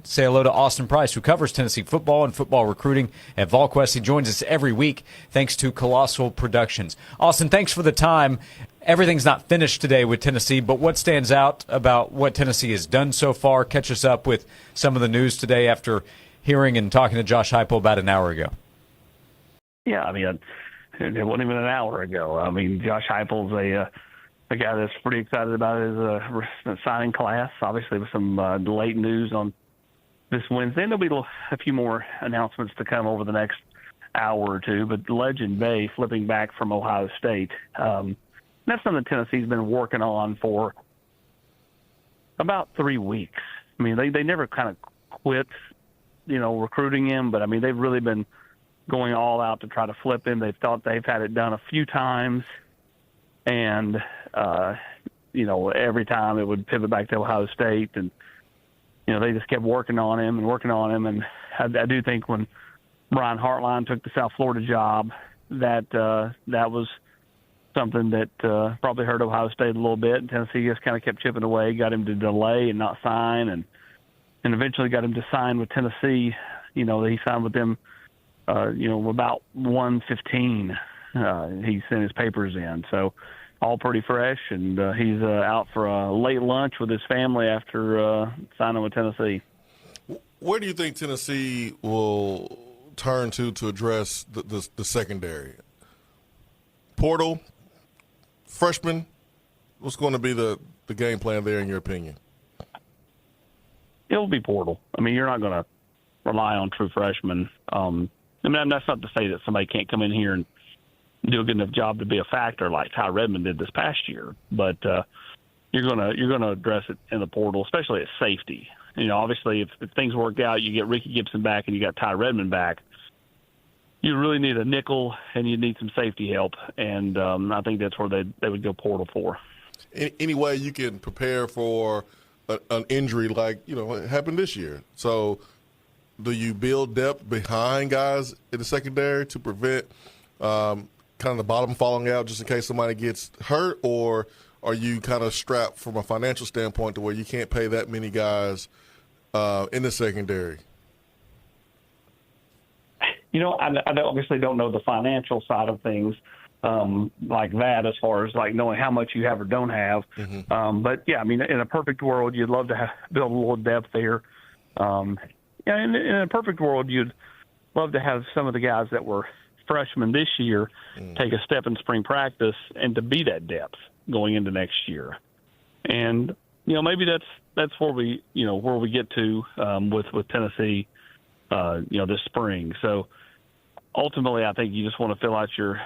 Say hello to Austin Price, who covers Tennessee football and football recruiting at Volquest. He joins us every week thanks to Colossal Productions. Austin, thanks for the time. Everything's not finished today with Tennessee, but what stands out about what Tennessee has done so far? Catch us up with some of the news today after hearing and talking to Josh Heupel about an hour ago. Yeah, I mean, it wasn't even an hour ago. I mean, Josh Heupel's a guy that's pretty excited about his signing class, obviously with some late news on this Wednesday. And there'll be a few more announcements to come over the next hour or two. But Legend Bay flipping back from Ohio State, that's something Tennessee's been working on for about 3 weeks. I mean, they never kind of quit, recruiting him. But, I mean, they've really been going all out to try to flip him. They've thought they've had it done a few times. And, every time it would pivot back to Ohio State. And, they just kept working on him. And I do think when Brian Hartline took the South Florida job, that was something that probably hurt Ohio State a little bit. And Tennessee just kind of kept chipping away, got him to delay and not sign, and eventually got him to sign with Tennessee. He signed with them, about 1:15. He sent his papers in. So all pretty fresh, and he's out for a late lunch with his family after signing with Tennessee. Where do you think Tennessee will turn to address the secondary? Portal, freshman, what's going to be the game plan there in your opinion? It'll be portal. I mean, you're not going to rely on true freshmen. That's not to say that somebody can't come in here and do a good enough job to be a factor like Ty Redmond did this past year, but you're gonna address it in the portal, especially at safety. Obviously, if things work out, you get Ricky Gibson back and you got Ty Redmond back. You really need a nickel and you need some safety help, and I think that's where they would go portal for. Any way you can prepare for an injury like it happened this year. So, do you build depth behind guys in the secondary to prevent kind of the bottom falling out just in case somebody gets hurt, or are you kind of strapped from a financial standpoint to where you can't pay that many guys in the secondary? I obviously don't know the financial side of things like that as far as like knowing how much you have or don't have. Mm-hmm. But, yeah, I mean, in a perfect world, you'd love to build a little depth there. In a perfect world, you'd love to have some of the guys that were freshmen this year take a step in spring practice and to be that depth going into next year. And, maybe that's where we get to with Tennessee, this spring. So ultimately, I think you just want to fill out your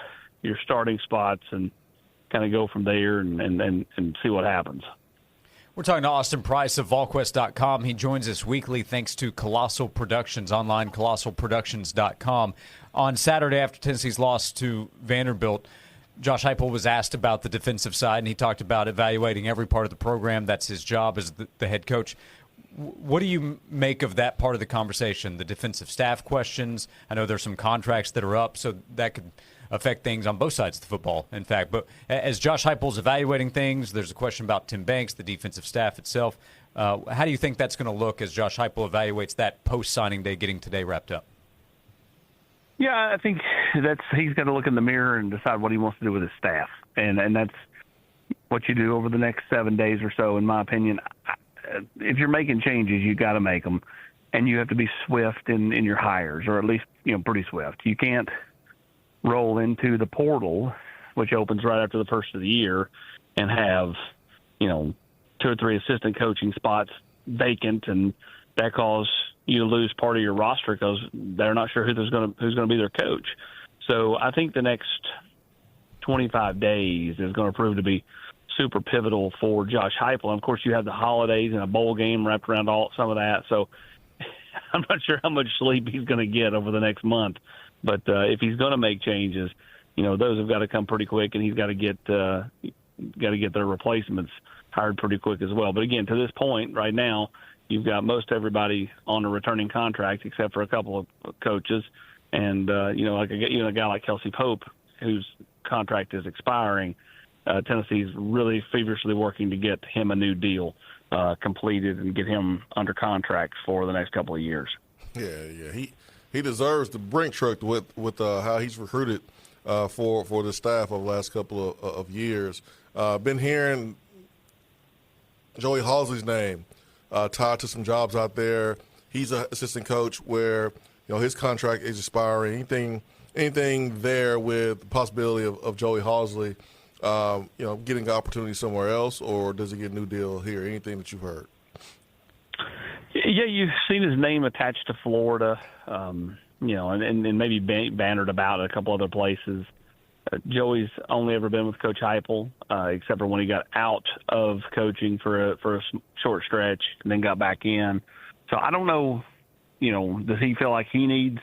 starting spots and kind of go from there and see what happens. We're talking to Austin Price of Volquest.com. He joins us weekly thanks to Colossal Productions, online, colossalproductions.com. On Saturday after Tennessee's loss to Vanderbilt, Josh Heupel was asked about the defensive side, and he talked about evaluating every part of the program. That's his job as the head coach. What do you make of that part of the conversation, the defensive staff questions? I know there's some contracts that are up, so that could affect things on both sides of the football, in fact. But as Josh Heupel's evaluating things, there's a question about Tim Banks, the defensive staff itself. How do you think that's going to look as Josh Heupel evaluates that post-signing day getting today wrapped up? Yeah, I think he's got to look in the mirror and decide what he wants to do with his staff. And that's what you do over the next 7 days or so, in my opinion. If you're making changes, you got to make them. And you have to be swift in your hires, or at least, pretty swift. You can't roll into the portal, which opens right after the first of the year, and have, 2 or 3 assistant coaching spots vacant, and that causes you to lose part of your roster because they're not sure who's going to be their coach. So I think the next 25 days is going to prove to be super pivotal for Josh Heupel. And of course, you have the holidays and a bowl game wrapped around some of that. So I'm not sure how much sleep he's going to get over the next month. But if he's going to make changes, those have got to come pretty quick, and he's got to get their replacements hired pretty quick as well. But again, to this point, right now, you've got most everybody on a returning contract except for a couple of coaches, and a guy like Kelsey Pope, whose contract is expiring. Tennessee's really feverishly working to get him a new deal. completed and get him under contract for the next couple of years. Yeah. He deserves the brink truck with how he's recruited for the staff over the last couple of years. Been hearing Joey Halsley's name tied to some jobs out there. He's an assistant coach where his contract is expiring. Anything there with the possibility of Joey Halsley, getting an opportunity somewhere else, or does he get a new deal here? Anything that you've heard? Yeah, you've seen his name attached to Florida, and maybe bannered about at a couple other places. Joey's only ever been with Coach Heupel, except for when he got out of coaching for a short stretch and then got back in. So I don't know, does he feel like he needs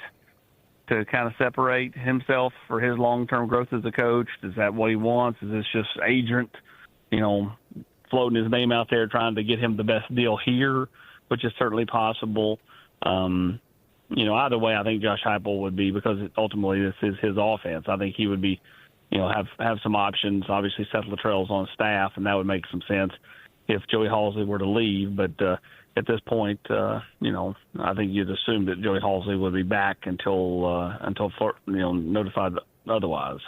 to kind of separate himself for his long-term growth as a coach? Is that what he wants? Is this just agent, floating his name out there trying to get him the best deal here, which is certainly possible. Either way, I think Josh Heupel would be, because ultimately this is his offense. I think he would be, have some options. Obviously, Seth Luttrell's on staff, and that would make some sense if Joey Halsley were to leave. But at this point, I think you'd assume that Joey Halsley would be back until notified otherwise.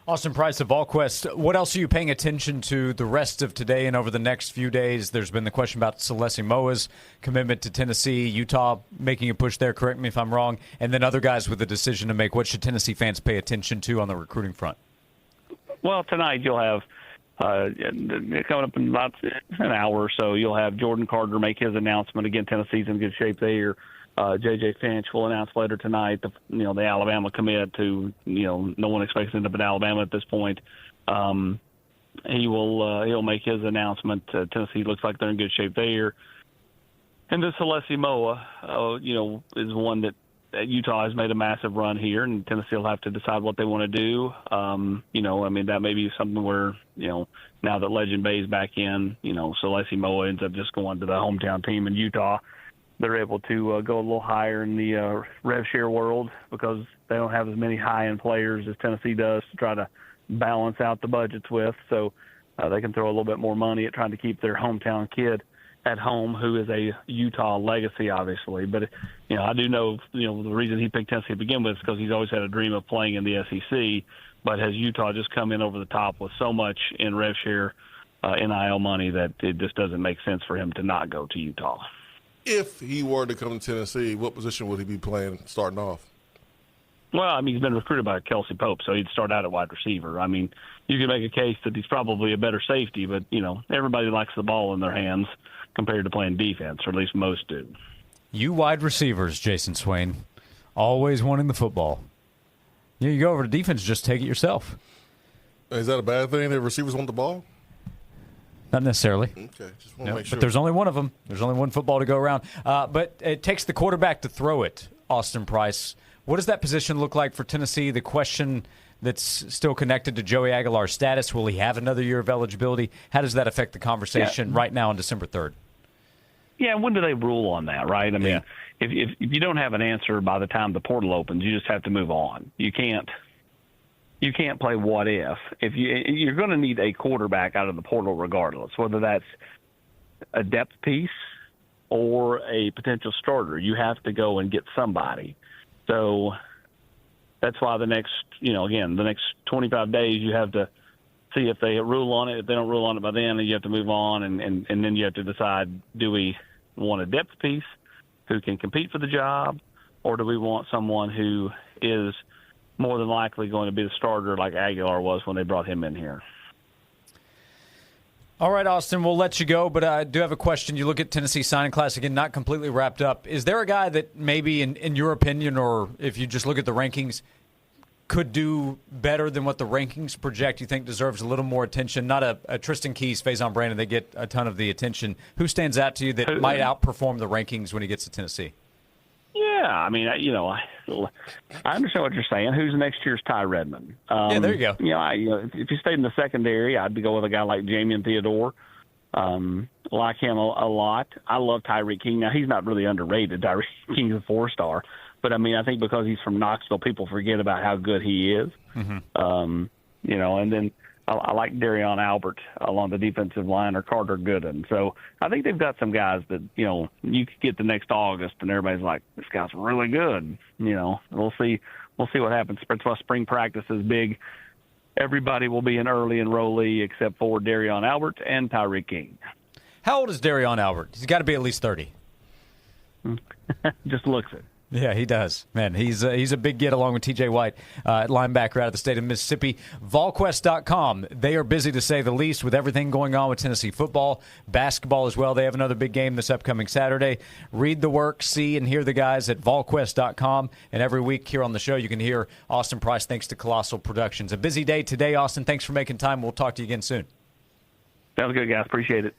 Austin Price of Volquest, what else are you paying attention to the rest of today and over the next few days? There's been the question about Colossal Moa's commitment to Tennessee, Utah making a push there, correct me if I'm wrong, and then other guys with a decision to make. What should Tennessee fans pay attention to on the recruiting front? Well, tonight you'll have, coming up in about an hour or so, you'll have Jordan Carter make his announcement. Again, Tennessee's in good shape there. J.J. Finch will announce later tonight the Alabama commit to, no one expects him to be at Alabama at this point. He'll make his announcement. Tennessee looks like they're in good shape there. And this Colossal Moa, is one that Utah has made a massive run here, and Tennessee will have to decide what they want to do. That may be something where, now that Legend Bay is back in, Colossal Moa ends up just going to the hometown team in Utah. They're able to go a little higher in the rev share world because they don't have as many high-end players as Tennessee does to try to balance out the budgets with. So they can throw a little bit more money at trying to keep their hometown kid at home, who is a Utah legacy, obviously. But, I do know, the reason he picked Tennessee to begin with is because he's always had a dream of playing in the SEC. But has Utah just come in over the top with so much in rev share NIL money that it just doesn't make sense for him to not go to Utah. If he were to come to Tennessee, what position would he be playing starting off? Well, he's been recruited by Kelsey Pope, so he'd start out at wide receiver. You could make a case that he's probably a better safety, but, everybody likes the ball in their hands compared to playing defense, or at least most do. You wide receivers, Jason Swain, always wanting the football. You go over to defense, just take it yourself. Is that a bad thing that receivers want the ball? Not necessarily. Okay, just want to make sure. But there's only one of them. There's only one football to go around. But it takes the quarterback to throw it, Austin Price. What does that position look like for Tennessee? The question that's still connected to Joey Aguilar's status, will he have another year of eligibility? How does that affect the conversation right now on December 3rd? Yeah, when do they rule on that, right? If you don't have an answer by the time the portal opens, you just have to move on. You can't play what if. You're going to need a quarterback out of the portal regardless, whether that's a depth piece or a potential starter. You have to go and get somebody. So that's why the next 25 days you have to see if they rule on it. If they don't rule on it by then you have to move on, and then you have to decide, do we want a depth piece who can compete for the job, or do we want someone who is more than likely going to be the starter like Aguilar was when they brought him in here? All right, Austin, we'll let you go, but I do have a question. You look at Tennessee signing class, again, not completely wrapped up. Is there a guy that maybe, in your opinion, or if you just look at the rankings, could do better than what the rankings project, you think deserves a little more attention? Not a Tristan Keys, Faison Brandon, they get a ton of the attention. Who stands out to you that might outperform the rankings when he gets to Tennessee? Yeah, I understand what you're saying. Who's next year's Ty Redmond? Yeah, there you go. If you stayed in the secondary, I'd go with a guy like Jamian Theodore. Like him a lot. I love Tyreek King. Now, he's not really underrated. Tyreek King's a 4-star. But, I think because he's from Knoxville, people forget about how good he is. Mm-hmm. And then I like Darion Albert along the defensive line, or Carter Gooden. So I think they've got some guys that, you could get the next August and everybody's like, this guy's really good. We'll see what happens. That's why spring practice is big. Everybody will be an early enrollee except for Darion Albert and Tyreek King. How old is Darion Albert? He's got to be at least 30. Just looks it. Yeah, he does. Man, he's a big get along with T.J. White, linebacker out of the state of Mississippi. Volquest.com. They are busy to say the least with everything going on with Tennessee football, basketball as well. They have another big game this upcoming Saturday. Read the work, see and hear the guys at Volquest.com. And every week here on the show, you can hear Austin Price thanks to Colossal Productions. A busy day today, Austin. Thanks for making time. We'll talk to you again soon. Sounds good, guys. Appreciate it.